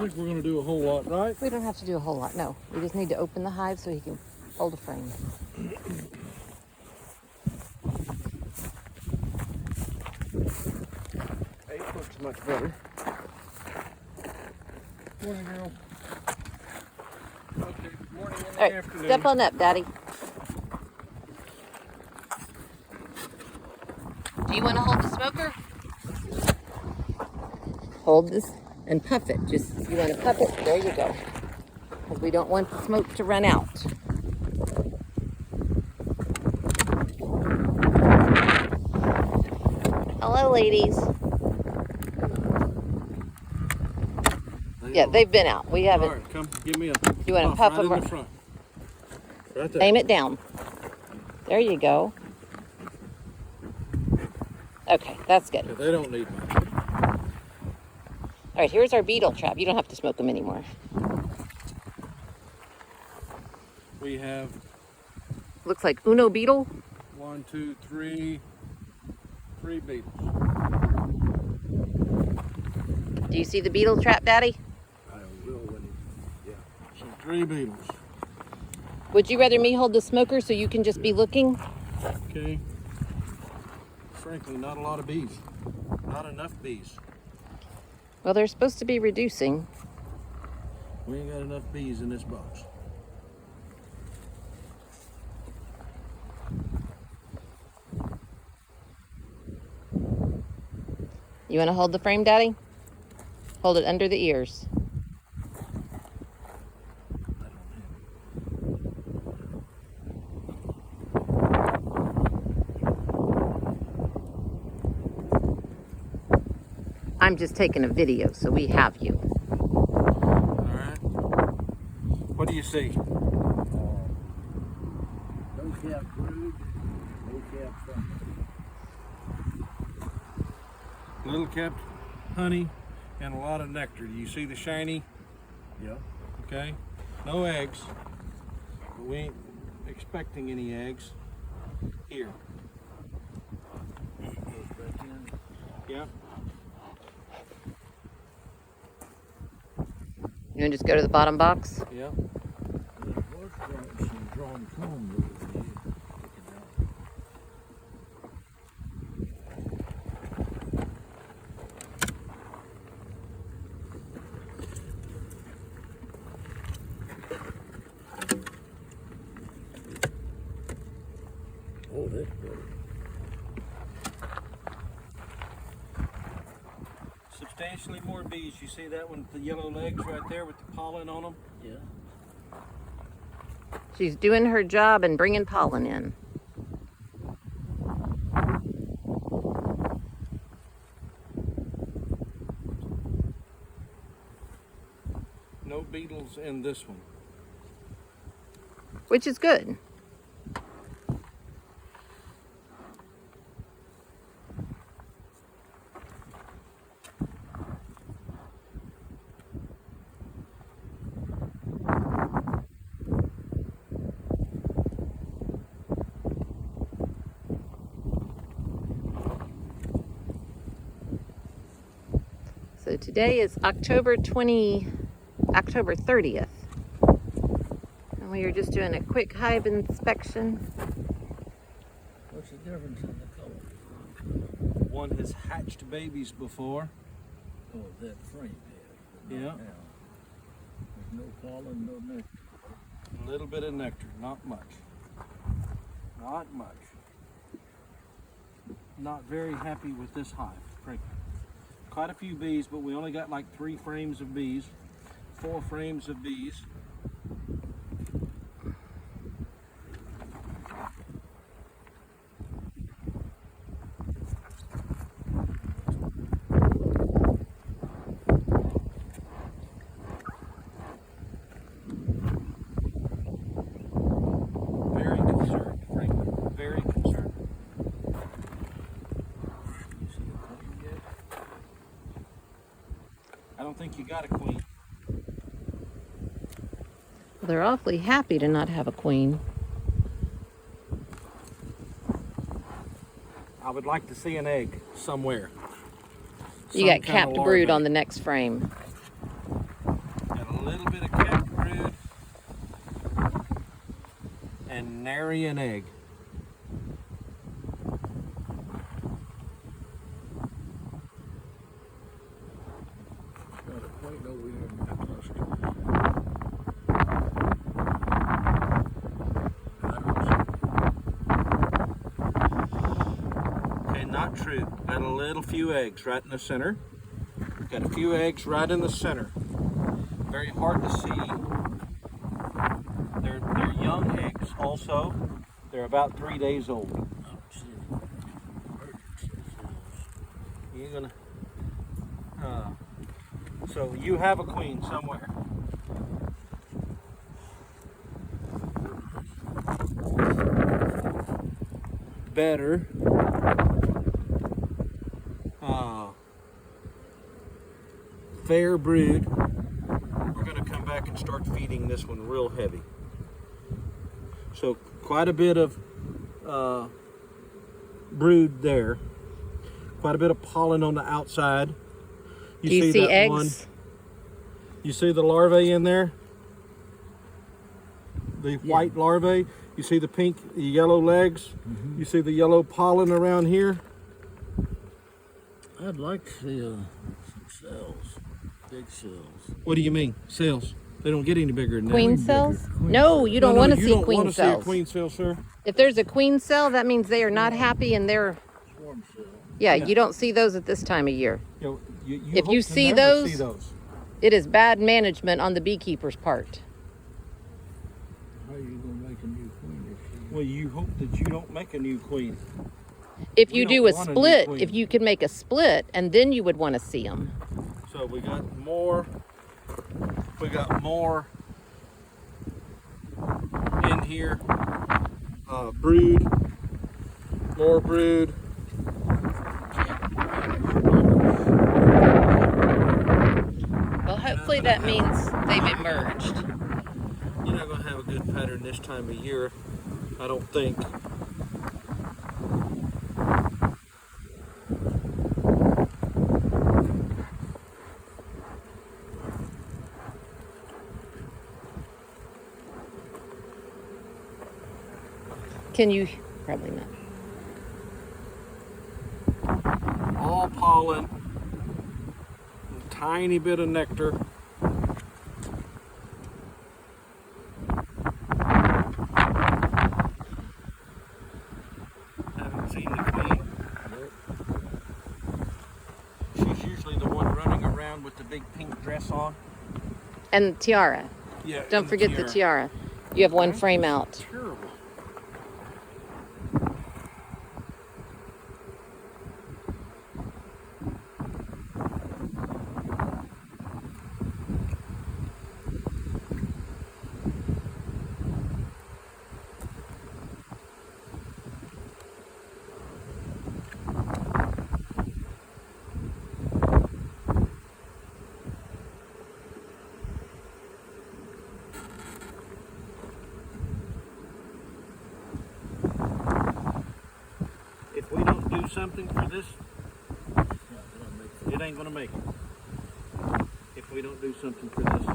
think we're going to do a whole lot, right? We don't have to do a whole lot, no. We just need to open the hive so he can hold a frame. Eight looks much better. Morning, girl. Okay, morning and All right, afternoon. step on up, Daddy. Do you want to hold the smoker? Hold this and puff it. Just, you want to puff it? There you go. Because we don't want the smoke to run out. Hello, ladies. Yeah, they've been out. We haven't. All right, come, give me a You want to puff right them? in the front. Right there. Aim it down. There you go. Okay, that's good. Yeah, they don't need much. All right, here's our beetle trap. You don't have to smoke them anymore. We have Looks like Uno beetle. 1, 2, 3, 3 beetles. Do you see the beetle trap, Daddy? I will when he, yeah. So 3 beetles. Would you rather me hold the smoker so you can just be looking? Okay. Frankly, not a lot of bees. Not enough bees. Well, they're supposed to be reducing. We ain't got enough bees in this box. You want to hold the frame, Daddy? Hold it under the ears. I'm just taking a video, so we have you. All right. What do you see? No cap brood, no cap something. Little capped honey and a lot of nectar. Do you see the shiny? Yeah. Okay. No eggs. But we ain't expecting any eggs here. Goes back in. Yeah. You want to just go to the bottom box? Yeah. There was some drawn comb over there. Sticking out. Oh, that's good. Substantially more bees. You see that one with the yellow legs right there with the pollen on them? Yeah. She's doing her job and bringing pollen in. No beetles in this one. Which is good. So today is October 30th. And we are just doing a quick hive inspection. What's the difference in the color? One has hatched babies before. Oh, that frame there. Yeah. There's no pollen, no nectar. A little bit of nectar, not much. Not much. Not very happy with this hive, frankly. Quite a few bees, but we only got like 3 frames of bees, 4 frames of bees. Very concerned, frankly, very concerned. You see a queen yet? I don't think you got a queen. They're awfully happy to not have a queen. I would like to see an egg somewhere. You Some got kind of capped larvae. brood on the next frame. bit of kept brood, and nary an egg. Got a point over here in that cluster. Okay, not true. Got a little few eggs right in the center. Got a few eggs right in the center. Very hard to see. They're young eggs also. They're about 3 days old. You're gonna. So you have a queen somewhere. Better. Fair brood. We're gonna come back and start feeding this one real heavy. So quite a bit of brood there. Quite a bit of pollen on the outside. Do you see that eggs? one? You see the larvae in there? The white larvae. You see the pink, the yellow legs. You see the yellow pollen around here. I'd like to see some cells, big cells. What do you mean, cells? They don't get any bigger than Queen that. cells? Queen No, you don't want to you see don't queen want to cells. see a queen cell, sir. If there's a queen cell, that means they are not happy and they're, Swarm cell. yeah, Yeah. you don't see those at this time of year. If hope you to see never those- see those. It is bad management on the beekeeper's part. How are you going to make a new queen if you... Well, you hope that you don't make a new queen. If We you don't do a want a new split, queen. if you can make a split, and then you would want to see them. So we got more. We got more in here. Brood. More brood. Well, hopefully that means they've emerged. You're not going to have a good pattern this time of year, I don't think. Can you? Probably not. All pollen, a tiny bit of nectar. Haven't seen the queen. She's usually the one running around with the big pink dress on. And the tiara. Yeah. Don't and forget the tiara. You have one frame out. Terrible. If we don't do something for this, it ain't gonna make it. If we don't do something for this.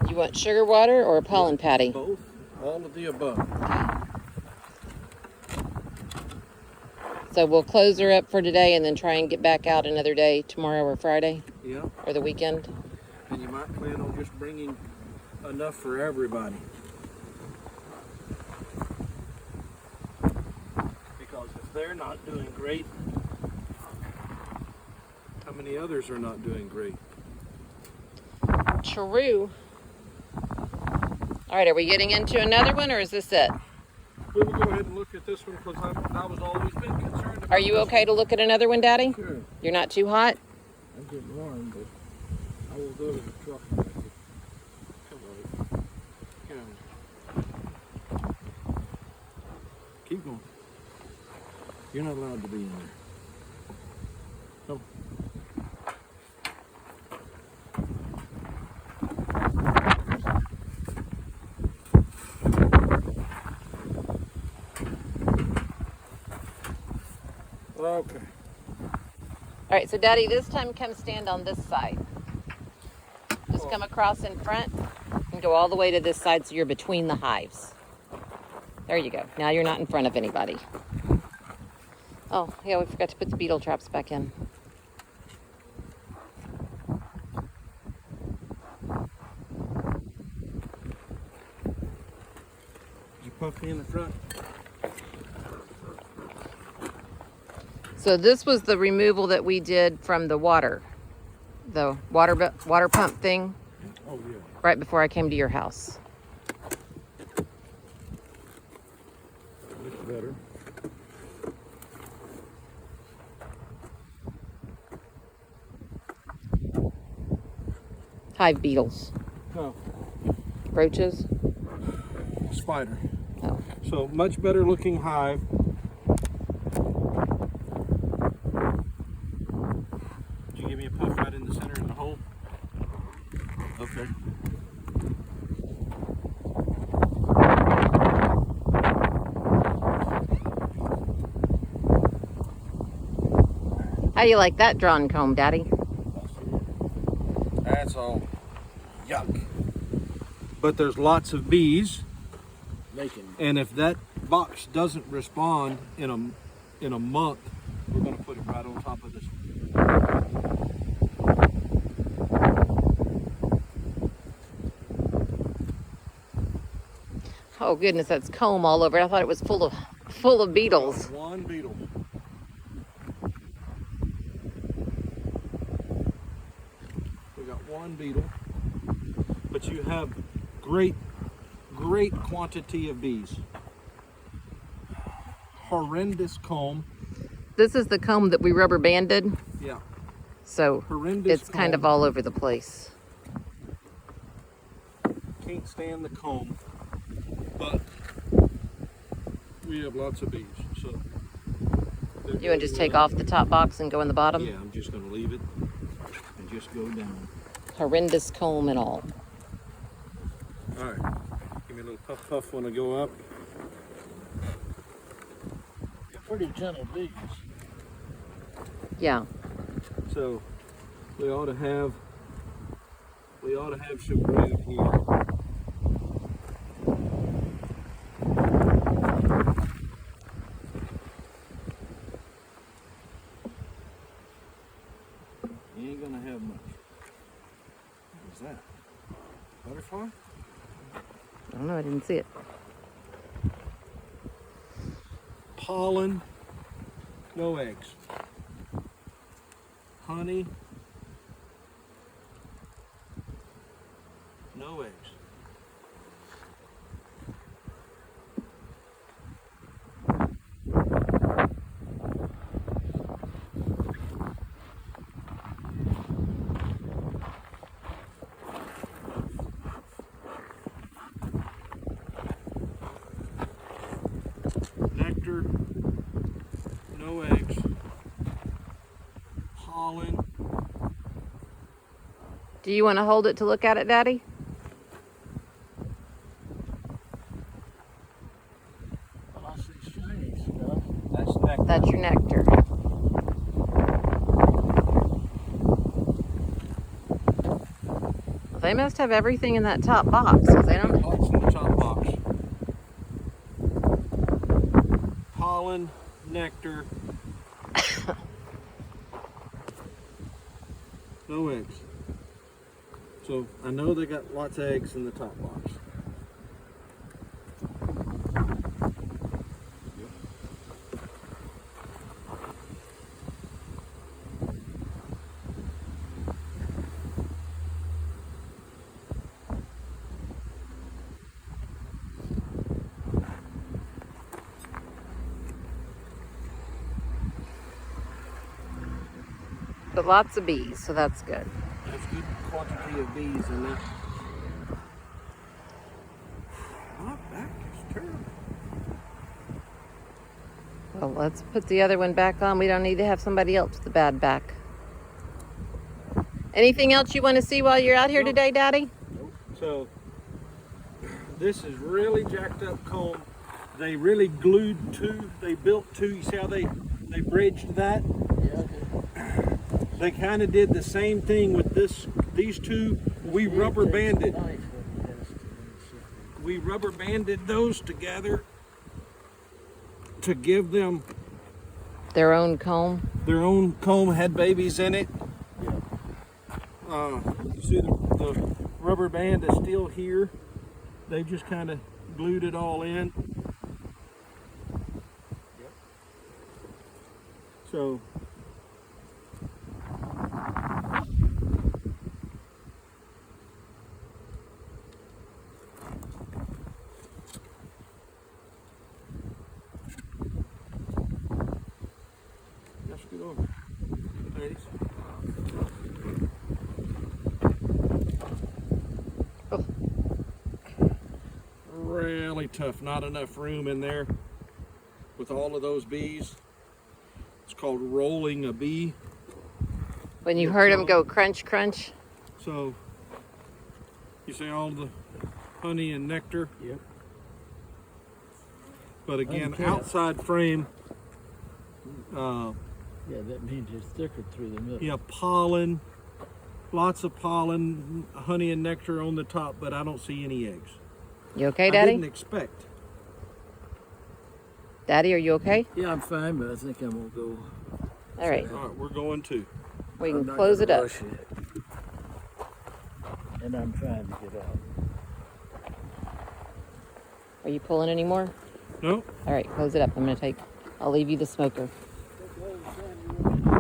You want sugar water or a pollen patty? Both, all of the above. So we'll close her up for today and then try and get back out another day, tomorrow or Friday Yeah, or the weekend. and you might plan on just bringing enough for everybody. Because if they're not doing great, how many others are not doing great? True. All right, are we getting into another one or is this it? We'll go ahead and look at this one because I was always been concerned about Are you this okay to look at another one, Daddy? Sure, You're not too hot? I'm getting warm, but I will go to the truck and make it. Come on. Come on. Keep going. You're not allowed to be in there. Come. Okay. right, so Daddy, this time come stand on this side. Just come across in front and go all the way to this side so you're between the hives. There you go. Now you're not in front of anybody. Oh, yeah, we forgot to put the beetle traps back in. You poke me in the front. So this was the removal that we did from the water pump thing Oh, yeah. right before I came to your house. Looks better. Hive beetles. No, Roaches. spider. Oh. So much better looking hive. Did you give me a puff right in the center in the hole? Okay. How you like that drawn comb, Daddy? That's all yuck. But there's lots of bees, Making. and if that box doesn't respond in a month, we're going to put it right on top of this. Oh goodness, that's comb all over. I thought it was full of beetles. One beetle. We got one beetle, but you have great quantity of bees. Horrendous comb. This is the comb that we rubber banded, Yeah, so horrendous. it's kind of comb. all over the place. Can't stand the comb, but we have lots of bees. So You want to just take off the top box and go in the bottom? Yeah, I'm just going to leave it and just go down. Horrendous comb and all. All right, give me a little puff puff when I go up. Pretty gentle bees. Yeah. So we ought to have some brood here. You ain't gonna have much. What was that? Butterfly? I don't know, I didn't see it. Pollen, no eggs. Honey, no eggs. Nectar, no eggs. Pollen. Do you want to hold it to look at it, Daddy? Well, I see shiny stuff. That's nectar. That's your nectar. Well, they must have everything in that top box, because they don't. Lots in the top box. Pollen, nectar. No eggs. So I know they got lots of eggs in the top box. But lots of bees, so that's good. There's good quantity of bees in that. My back is terrible. Well, let's put the other one back on. We don't need to have somebody else with a bad back. Anything else you want to see while you're out here Nope. today, Daddy? So this is really jacked up comb. They really glued two. They built two. You see how they bridged that? Yeah, okay. They kind of did the same thing with these two. We rubber banded. We rubber banded those together to give them Their own comb. their own comb. Had babies in it. You see the rubber band is still here. They just kind of glued it all in. So let's get over, ladies. Oh. Really tough. Not enough room in there with all of those bees. It's called rolling a bee. When you heard them go crunch, crunch. So you see all the honey and nectar. Yep. But again, Uncapped. outside frame, Yeah, that means it's thicker through the middle. yeah, pollen, lots of pollen, honey and nectar on the top, but I don't see any eggs. You okay, I Daddy? didn't expect. Daddy, are you okay? Yeah, I'm fine, but I think I'm gonna go. All right. All right, we're going to. We I'm can not close it gonna up. rush it. And I'm trying to get out. Are you pulling any more? No, All right, close it up. I'll leave you the smoker. That's all the time you want to